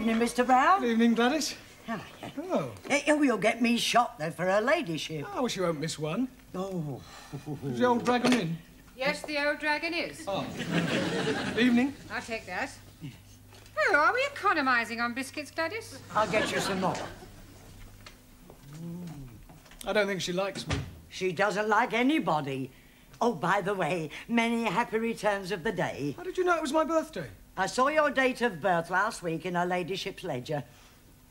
evening, Mr. Brown. Good evening, Gladys. Hello. Oh. You'll get me shot, though, for her ladyship. I wish you won't miss one. Oh. Is the old dragon in? Yes, the old dragon is. Oh. Evening. I'll take that. Oh, are we economising on biscuits, Gladys? I'll get you some more. I don't think she likes me. She doesn't like anybody. Oh, by the way, many happy returns of the day. How did you know it was my birthday? I saw your date of birth last week in her ladyship's ledger.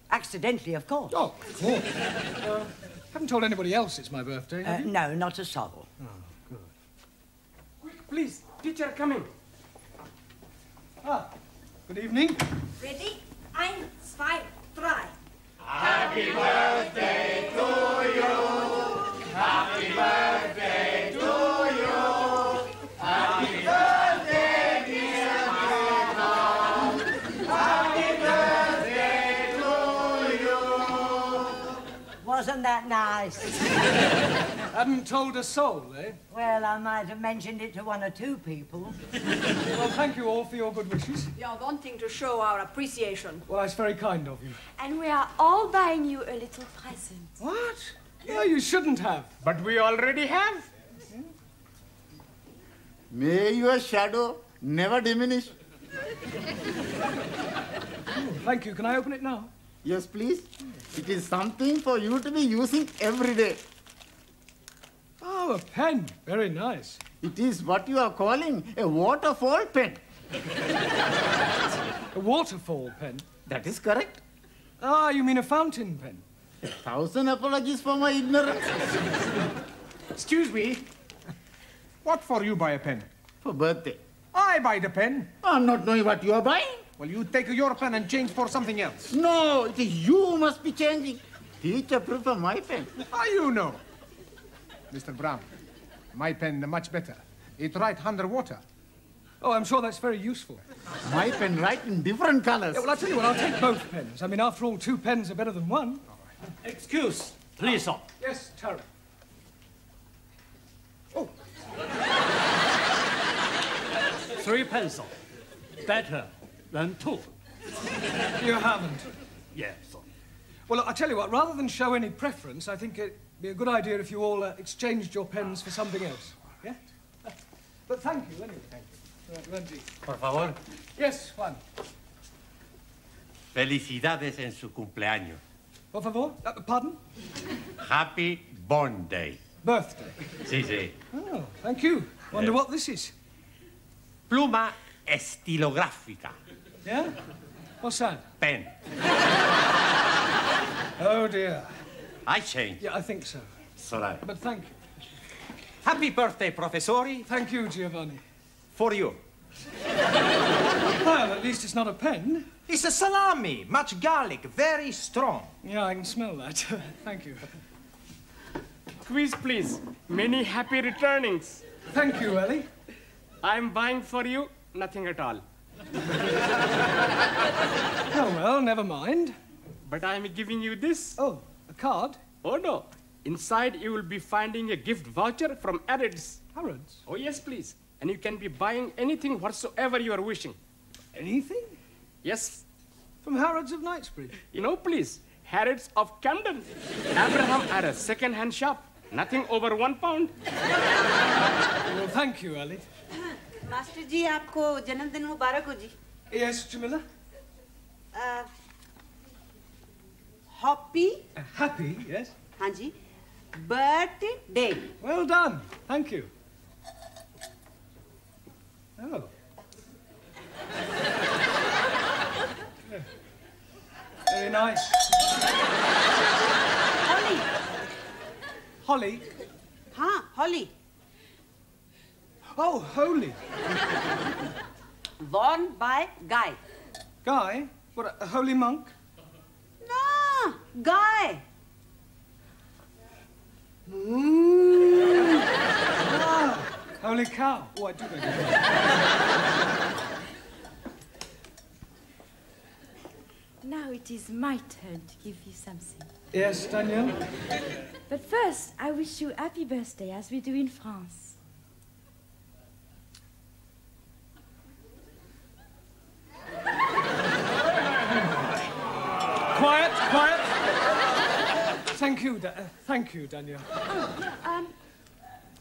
Accidentally, of course. Oh, of course. Haven't told anybody else it's my birthday, have you? No, not a soul. Oh, good. Quick, please. Teacher coming. Ah, good evening. Ready? 1, 2, 3. Happy birthday to you. Happy birthday to you. Happy birthday, dear Mom. Happy birthday to you. Wasn't that nice? Hadn't told a soul, eh? Well, I might have mentioned it to 1 or 2 people. Well, thank you all for your good wishes. We are wanting to show our appreciation. Well, that's very kind of you. And we are all buying you a little present. What? Yeah, you shouldn't have. But we already have. May your shadow never diminish. Oh, thank you. Can I open it now? Yes, please. It is something for you to be using every day. Oh, a pen. Very nice. It is what you are calling a waterfall pen. A waterfall pen? That is correct. Ah, you mean a fountain pen? 1,000 apologies for my ignorance. Excuse me. What for you buy a pen? For birthday. I buy the pen. I'm not knowing what you are buying. Well, you take your pen and change for something else. No, it is you who must be changing. Teacher prefer my pen. How you know? Mr. Brown, my pen much better. It write underwater. Oh, I'm sure that's very useful. My pen write in different colors. Yeah, well, I'll tell you what, I'll take both pens. I mean, after all, 2 pens are better than 1. Excuse, please, sir. Yes, Terry. Oh. 3 pencils. Better than 2. You haven't. Yes, sir. Well, I'll tell you what, rather than show any preference, I think it'd be a good idea if you all exchanged your pens for something else. Yeah? But thank you, anyway. Thank you. Randy. Por favor. Yes, Juan. Felicidades en su cumpleaños. Por favor? Pardon? Happy Born Day. Birthday. Sí, sí. Oh, thank you. Wonder what this is. Pluma estilográfica. Yeah? What's that? Pen. Oh, dear. I change. Yeah, I think so. It's all right. But thank you. Happy birthday, Professori. Thank you, Giovanni. For you. Well, at least it's not a pen. It's a salami. Much garlic. Very strong. Yeah, I can smell that. Thank you. Quiz, please. Many happy returnings. Thank you, Ellie. I'm buying for you nothing at all. Oh, well, never mind. But I'm giving you this. Oh, a card? Oh, no. Inside, you will be finding a gift voucher from Harrods. Harrods? Oh, yes, please. And you can be buying anything whatsoever you are wishing. Anything? Yes. From Harrods of Knightsbridge? You know, please. Harrods of Camden. Abraham had a second-hand shop. Nothing over £1. Well, thank you, Ellie. Master ji आपको जन्मदिन मुबारक हो जी. Yes, Jamila? Happy. Happy, yes. हाँ जी. Birthday. Well done. Thank you. Oh. Yeah. Very nice. Holly. Holly? हाँ, Holly. Oh, holy. Worn by Guy. Guy? What, a holy monk? No, Guy. Ah, holy cow. Oh, I do beg your pardon. Now it is my turn to give you something. Yes, Danielle? But first, I wish you happy birthday, as we do in France. Quiet, quiet. Thank you, Daniel.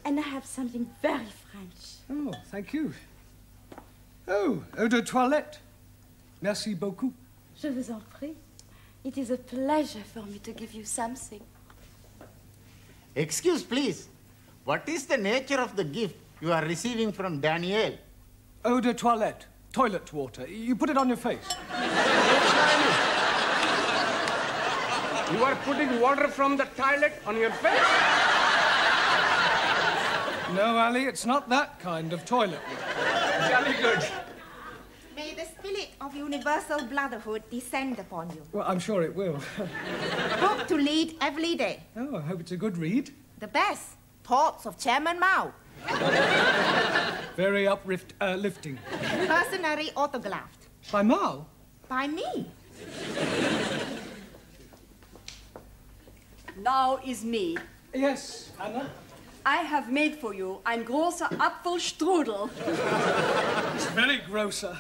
And I have something very French. Oh, thank you. Oh, eau de toilette. Merci beaucoup. Je vous en prie. It is a pleasure for me to give you something. Excuse, please. What is the nature of the gift you are receiving from Daniel? Eau de toilette. Toilet water. You put it on your face. You are putting water from the toilet on your face? No, Ali, it's not that kind of toilet water. Jolly good. May the spirit of universal brotherhood descend upon you. Well, I'm sure it will. Book to read every day. Oh, I hope it's a good read. The best. Thoughts of Chairman Mao. Very uplifting. Personally autographed. By Mao? By me. Now is me. Yes, Anna? I have made for you ein großer Apfelstrudel. It's very grosser.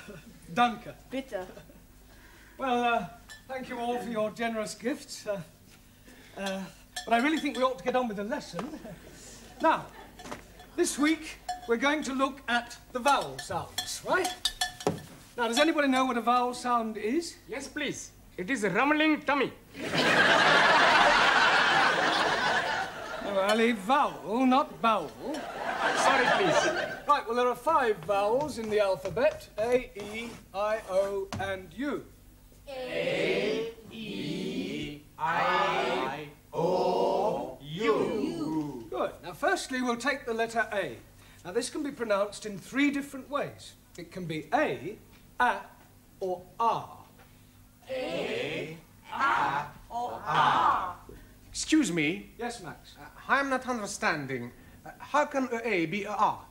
Danke. Bitte. Well, thank you all for your generous gifts. But I really think we ought to get on with the lesson. Now, this week, we're going to look at the vowel sounds, right? Now, does anybody know what a vowel sound is? Yes, please. It is a rumbling tummy. Oh, Ali, vowel, not bowel. Sorry, please. Right, well, there are 5 vowels in the alphabet. A, E, I, O, and U. A, E, I, O, U. Good. Now, firstly, we'll take the letter A. Now, this can be pronounced in 3 different ways. It can be A, or R. A, or R. Excuse me. Yes, Max? I'm not understanding. How can A be a R?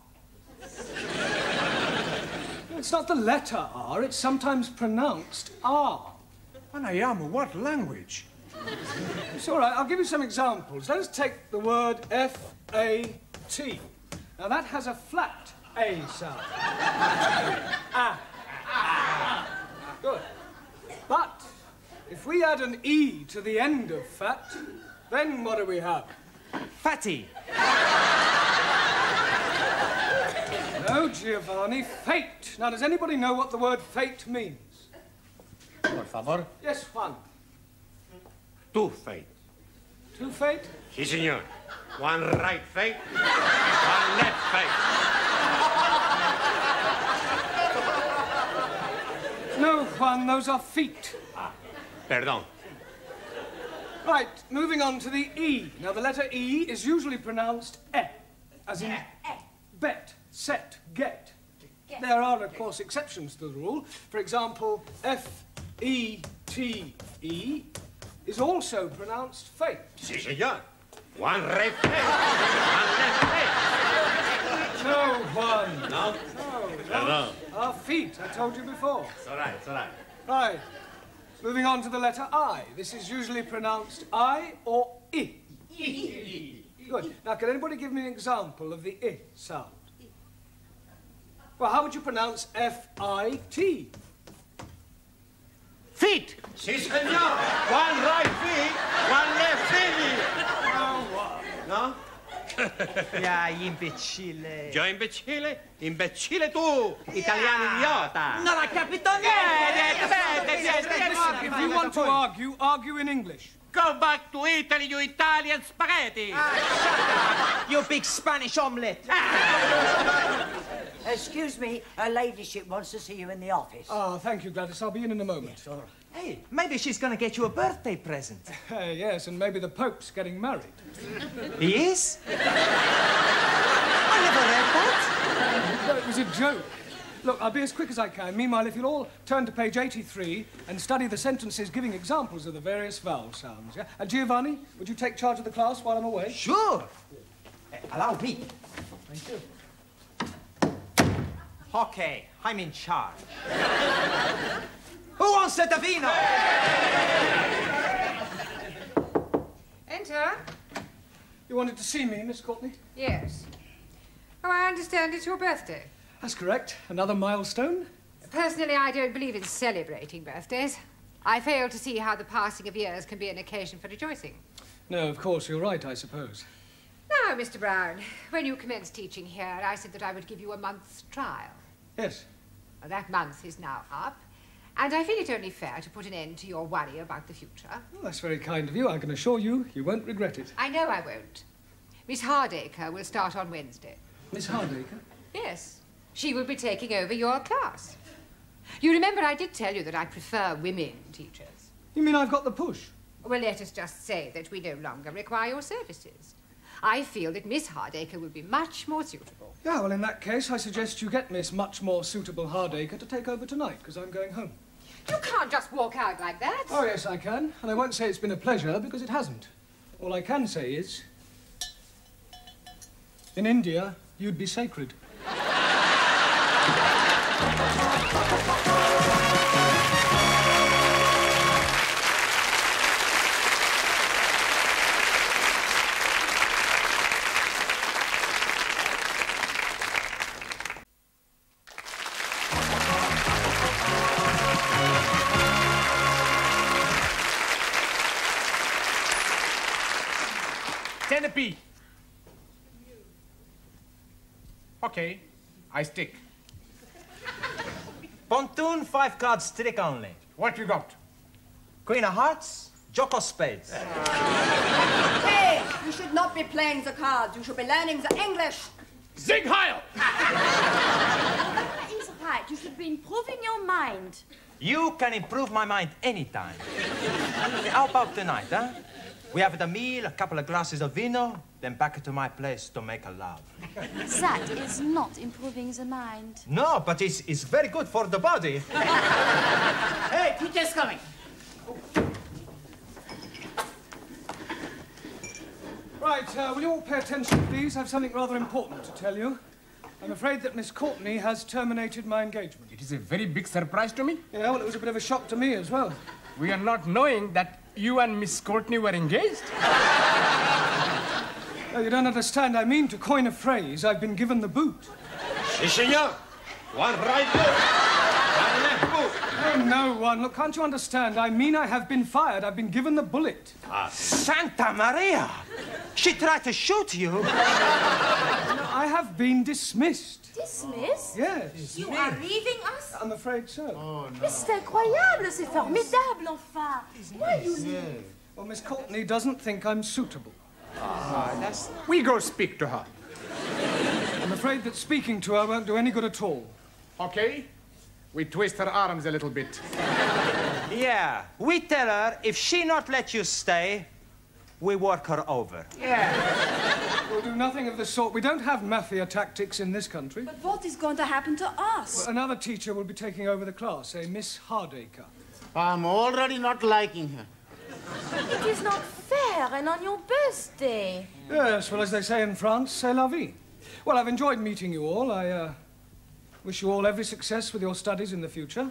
It's not the letter R, it's sometimes pronounced R. Anayama, what language? It's all right, I'll give you some examples. Let us take the word F-A-T. Now, that has a flat A sound. Good. But if we add an E to the end of fat, then what do we have? Fatty. No, Giovanni, fate. Now, does anybody know what the word fate means? Por favor. Yes, Juan. Two fate. Two fate? Si, senor. One right fate, one left fate. No, Juan, those are feet. Perdón. Right, moving on to the E. Now, the letter E is usually pronounced E, as in bet, set, get. There are, of course, exceptions to the rule. For example, F-E-T-E is also pronounced fate. Si, senor. One right fate, one left fate. No, Juan. No? Perdón. Our feet, I told you before. It's all right, it's all right. Right. Moving on to the letter I. This is usually pronounced I or I. Good. Now, can anybody give me an example of the I sound? Well, how would you pronounce F-I-T? Feet. Si, senor. One right feet, one left feet. No? Ya, imbecille. Io imbecille? Imbecille tu, italiano idiota. Non ha capito niente. If you want to argue, argue in English. Go back to Italy, you Italian spaghetti. You big Spanish omelette. Excuse me, her ladyship wants to see you in the office. Oh, thank you, Gladys. I'll be in a moment. Yes, all right. Hey, maybe she's going to get you a birthday present. Yes, and maybe the Pope's getting married. He is? I never read that. No, it was a joke. Look, I'll be as quick as I can. Meanwhile, if you'll all turn to page 83 and study the sentences giving examples of the various vowel sounds, yeah? And Giovanni, would you take charge of the class while I'm away? Sure. Allow me. Thank you. Okay, I'm in charge. Who wants a vino? Enter. You wanted to see me, Miss Courtney? Yes. Oh, I understand it's your birthday. That's correct. Another milestone? Personally, I don't believe in celebrating birthdays. I fail to see how the passing of years can be an occasion for rejoicing. No, of course, you're right, I suppose. Now, Mr. Brown, when you commenced teaching here, I said that I would give you a month's trial. Yes. Well, that month is now up, and I feel it only fair to put an end to your worry about the future. Well, that's very kind of you. I can assure you, you won't regret it. I know I won't. Miss Hardacre will start on Wednesday. Miss Hardacre? Yes. She will be taking over your class. You remember I did tell you that I prefer women teachers. You mean I've got the push? Well, let us just say that we no longer require your services. I feel that Miss Hardacre will be much more suitable. Yeah, well, in that case, I suggest you get Miss Much More Suitable Hardacre to take over tonight, because I'm going home. You can't just walk out like that. Oh, yes, I can. And I won't say it's been a pleasure, because it hasn't. All I can say is, in India, you'd be sacred. Centipede. Okay, I stick. Pontoon, 5 cards trick only. What you got? Queen of Hearts, Jock of Spades. Hey, you should not be playing the cards. You should be learning the English. Zig Heil! Papa is right. You should be improving your mind. You can improve my mind anytime. How about tonight, huh? We have a meal, a couple of glasses of vino, then back to my place to make a love. That is not improving the mind. No, but it's very good for the body. Hey, teacher's coming. Right, will you all pay attention, please? I have something rather important to tell you. I'm afraid that Miss Courtney has terminated my engagement. It is a very big surprise to me. Yeah, well, it was a bit of a shock to me as well. We are not knowing that you and Miss Courtney were engaged. Oh, you don't understand. I mean, to coin a phrase, I've been given the boot. Si, senor. One right boot, one left boot. Oh, no one. Look, can't you understand? I mean, I have been fired. I've been given the bullet. Santa Maria! She tried to shoot you. No, I have been dismissed. Dismissed? Yes. You are leaving us? I'm afraid so. Oh, no. Mais c'est incroyable, c'est formidable, enfin. Why you leave? Well, Miss Courtney doesn't think I'm suitable. We go speak to her. I'm afraid that speaking to her won't do any good at all. Okay? We twist her arms a little bit. Yeah, we tell her if she not let you stay, we work her over. We'll do nothing of the sort. We don't have mafia tactics in this country. But what is going to happen to us? Well, another teacher will be taking over the class, a Miss Hardacre. I'm already not liking her. It is not fair, and on your birthday. Yes, well, as they say in France, c'est la vie. Well, I've enjoyed meeting you all. I wish you all every success with your studies in the future.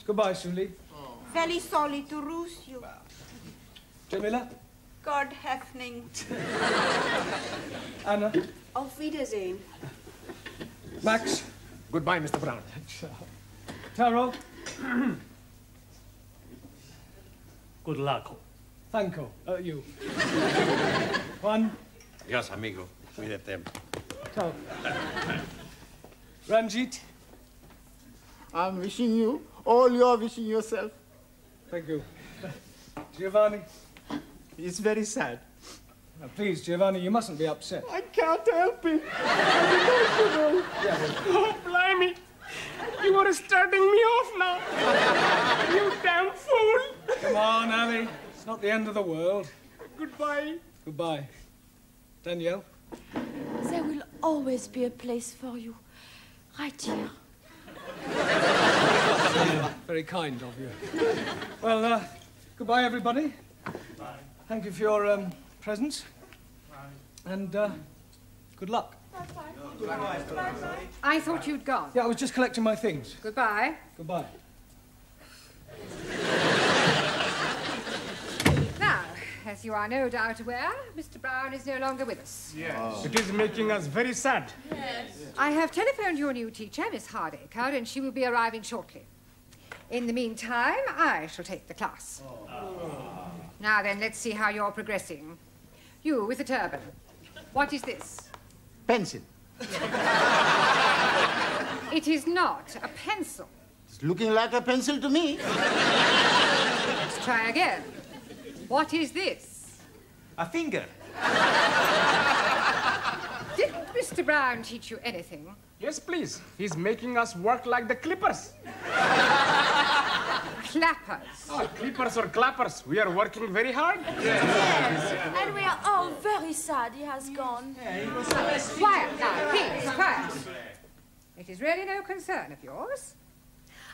Goodbye, Sully. Very sorry to lose you. Jamila? God hefning. Anna? Auf Wiedersehen. Max? Goodbye, Mr. Brown. Taro? Good luck. Thank you. Juan? Yes, amigo. Cuídate. Ciao. Ranjit? I'm wishing you all you're wishing yourself. Thank you. Giovanni? It's very sad. Now, please, Giovanni, you mustn't be upset. I can't help it. I'm emotional. Oh, blimey. You are starting me off now. You damn fool. Come on, Ali. It's not the end of the world. Goodbye. Goodbye. Danielle? There will always be a place for you. Right here. Very kind of you. Well, goodbye, everybody. Bye. Thank you for your presence. Bye. And good luck. I thought you'd gone. Yeah, I was just collecting my things. Goodbye. Goodbye. Now, as you are no doubt aware, Mr. Brown is no longer with us. Yes. It is making us very sad. Yes. I have telephoned your new teacher, Miss Hardacre, and she will be arriving shortly. In the meantime, I shall take the class. Now then, let's see how you're progressing. You with the turban. What is this? Pencil. It is not a pencil. It's looking like a pencil to me. Let's try again. What is this? A finger. Didn't Mr. Brown teach you anything? Yes, please. He's making us work like the clippers. Clappers. Oh, clippers or clappers. We are working very hard. Yes. And we are all very sad he has gone. Quiet now, please, quiet. It is really no concern of yours.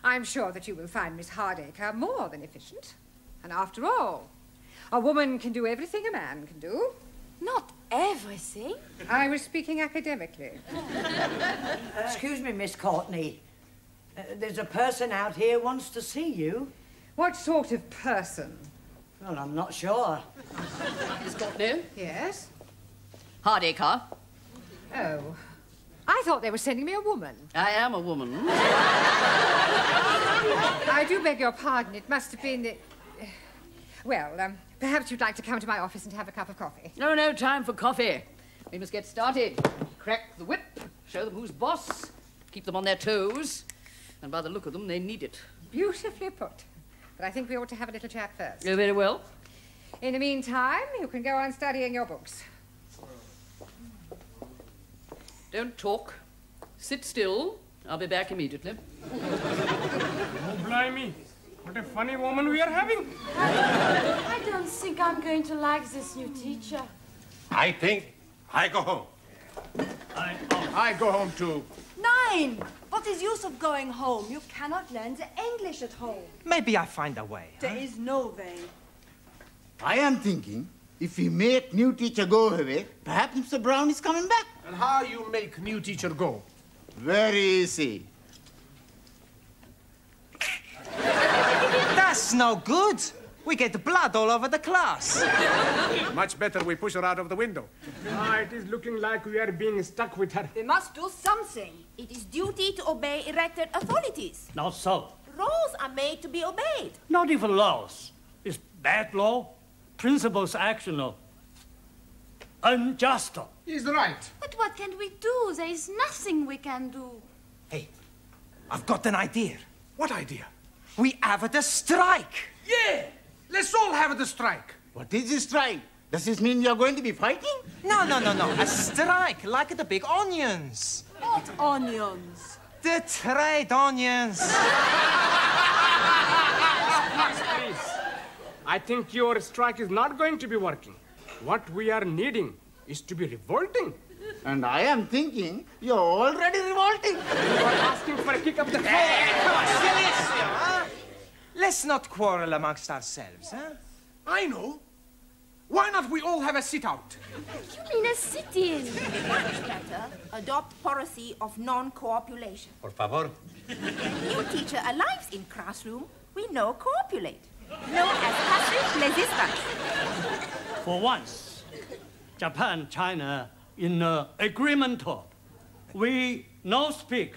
I'm sure that you will find Miss Hardacre more than efficient. And after all, a woman can do everything a man can do. Not everything. I was speaking academically. Excuse me, Miss Courtney. There's a person out here wants to see you. What sort of person? Well, I'm not sure. Miss Courtney? Yes? Hardacre. Oh. I thought they were sending me a woman. I am a woman. I do beg your pardon. It must have been the... Well, perhaps you'd like to come to my office and have a cup of coffee. No time for coffee. We must get started. Crack the whip, show them who's boss, keep them on their toes, and by the look of them, they need it. Beautifully put. But I think we ought to have a little chat first. Oh, very well. In the meantime, you can go on studying your books. Don't talk. Sit still. I'll be back immediately. Oh, blimey. What a funny woman we are having. I don't think I'm going to like this new teacher. I think I go home. I go home too. Nine! What is use of going home? You cannot learn the English at home. Maybe I find a way. There is no way. I am thinking, if we make new teacher go away, perhaps Mr. Brown is coming back. And how you make new teacher go? Very easy. That's no good. We get blood all over the class. Much better we push her out of the window. It is looking like we are being stuck with her. We must do something. It is duty to obey elected authorities. Not so. Rules are made to be obeyed. Not even laws. It's bad law. Principles actional. Unjust. He's right. But what can we do? There is nothing we can do. Hey, I've got an idea. What idea? We have the strike. Yeah! Let's all have the strike. What is this strike? Does this mean you're going to be fighting? No. A strike, like the big onions. What onions? The trade onions. Please. I think your strike is not going to be working. What we are needing is to be revolting. And I am thinking you're already revolting. You are asking for a kick up the... Hey, come on, Silencio, huh? Let's not quarrel amongst ourselves, huh? I know. Why not we all have a sit-out? You mean a sit-in? Much better, adopt policy of non-copulation. Por favor. New teacher arrives in classroom, we no copulate. Known as passive resistance. For once, Japan, China, in agreement, we no speak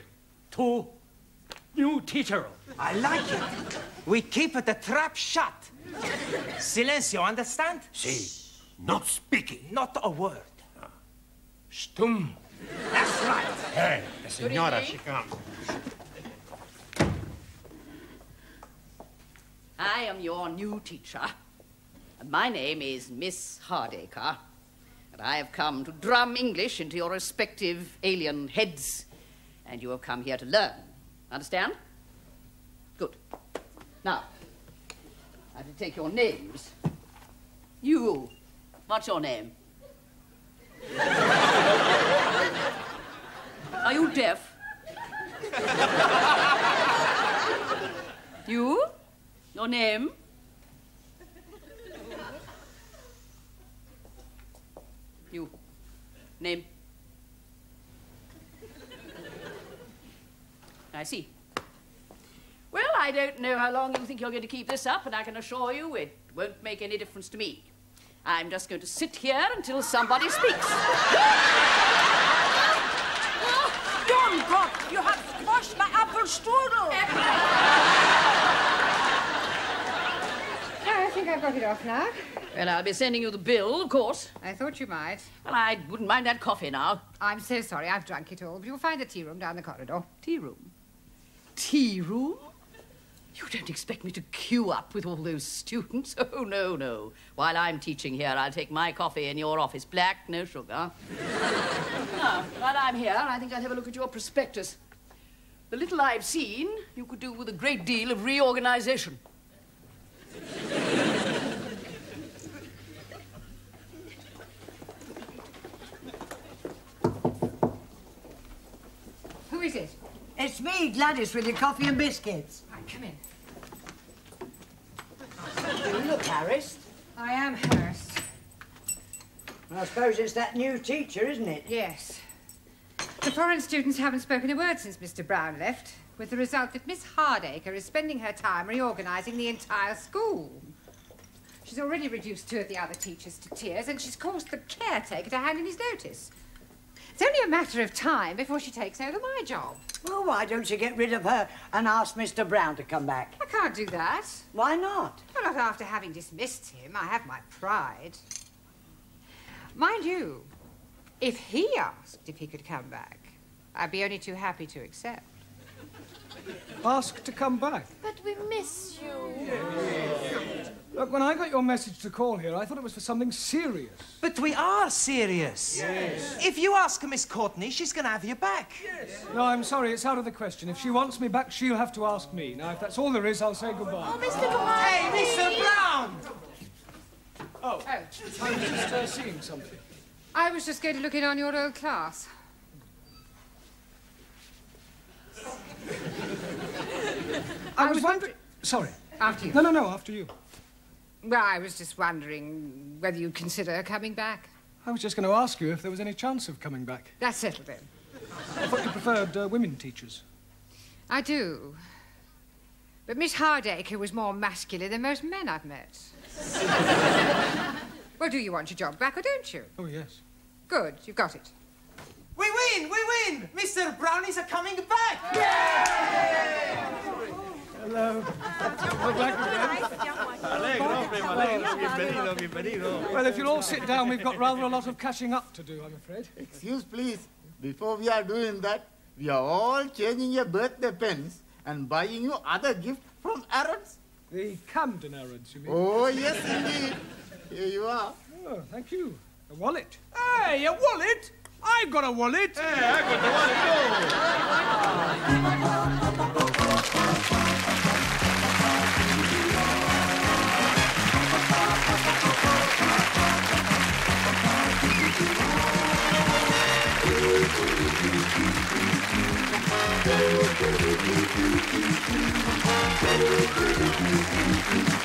to new teacher. I like it. We keep the trap shut. Silencio, understand? Si. Not speaking. Not a word. Stum. That's right. Hey, the senora, she comes. I am your new teacher. And my name is Miss Hardacre. And I have come to drum English into your respective alien heads. And you have come here to learn. Understand? Good. Now, I have to take your names. You. What's your name? Are you deaf? You? Your name? You. Name? I see. Well, I don't know how long you think you're going to keep this up, and I can assure you it won't make any difference to me. I'm just going to sit here until somebody speaks. John, God, you have squashed my apple strudel. think I've got it off now. Well, I'll be sending you the bill, of course. I thought you might. Well, I wouldn't mind that coffee now. I'm so sorry, I've drunk it all, but you'll find a tea room down the corridor. Tea room? Tea room? You don't expect me to queue up with all those students? Oh, no, no. While I'm teaching here, I'll take my coffee in your office. Black, no sugar. Now, while I'm here, I think I'll have a look at your prospectus. The little I've seen, you could do with a great deal of reorganization. Who is it? It's me, Gladys, with your coffee and biscuits. Right, come in. You look harassed. I am harassed. I suppose it's that new teacher, isn't it? Yes. The foreign students haven't spoken a word since Mr. Brown left, with the result that Miss Hardacre is spending her time reorganising the entire school. She's already reduced 2 of the other teachers to tears, and she's caused the caretaker to hand in his notice. It's only a matter of time before she takes over my job. Well, why don't you get rid of her and ask Mr. Brown to come back? I can't do that. Why not? Well, not after having dismissed him. I have my pride. Mind you, if he asked if he could come back, I'd be only too happy to accept. Ask to come back? But we miss you. Look, when I got your message to call here, I thought it was for something serious. But we are serious. Yes. If you ask Miss Courtney, she's going to have you back. Yes. No, I'm sorry, it's out of the question. If she wants me back, she'll have to ask me. Now, if that's all there is, I'll say goodbye. Oh, Mr. Brown! Hey, Mr. Brown! Oh, I was just seeing something. I was just going to look in on your old class. I was wondering... Sorry. After you. No, after you. Well, I was just wondering whether you'd consider coming back. I was just going to ask you if there was any chance of coming back. That's settled then. I thought you preferred women teachers. I do. But Miss Hardacre was more masculine than most men I've met. Well, do you want your job back or don't you? Oh, yes. Good, you've got it. We win! We win! Mr. Brownies are coming back! Hello. We're back again. Well, if you'll all sit down, we've got rather a lot of catching up to do, I'm afraid. Excuse, please. Before we are doing that, we are all changing your birthday pens and buying you other gifts from Arabs. The Camden Arabs, you mean? Oh, yes, indeed. Here you are. Oh, thank you. A wallet. Hey, a wallet? I've got a wallet. Hey, I've got the wallet too. Thank you.